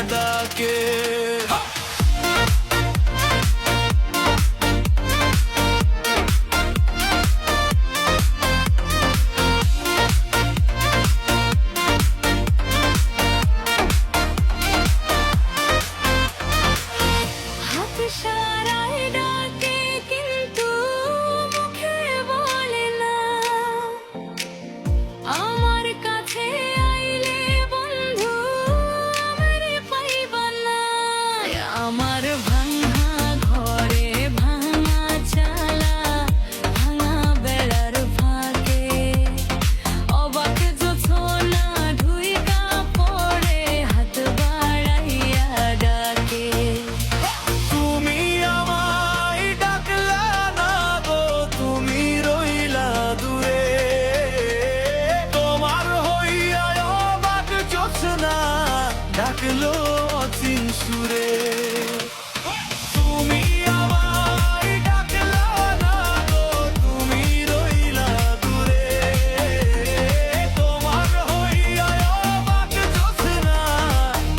ডাকে। আমার ভাঙা ঘরে ভাঙা চালা, ভাঙা বেড়ার ফাঁকে অবাক জোছনা ঢুইকা পড়ে হাত বাড়াইয়া ডাকে। তুমি আমায় ডাকলা না গো, তুমি রইলা দূরে, তোমার হইয়া অবাক জোছনা ডাকলো অচিন সুরে। তুমি আমায় ডাকলা না গো, তুমি রইলা দূরে, তোমার হইয়া অবাক জোছনা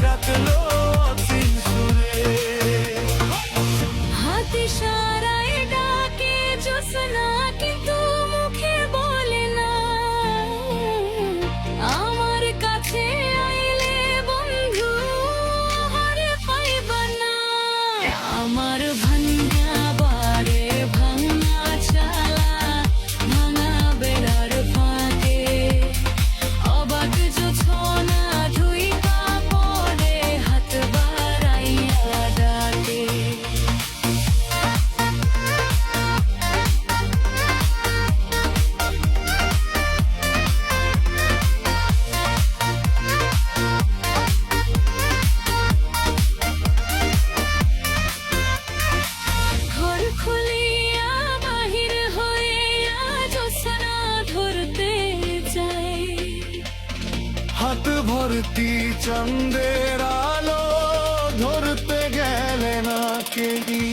ডাকলো অচিন সুরে। হাত ইশারায় ডাকে জোছনা, কিন্তু মুখে বলে না। আমার কাছে আইলে বন্ধু আর পাইবা না। আমার ভাঙা বাড়ে ভাঙা চালা, ভাঙা বেড়ার ফাঁকে অবাক জোছনা ঢুইকা পড়ে হাত বাড়াইয়া ডাকে। ঘর খুলিয়া বাহির হয়ে জোছনা ধরতে চাই। হাত ভর্তি চন্দ্রের আলো ধরতে গেলে না কেড়ি,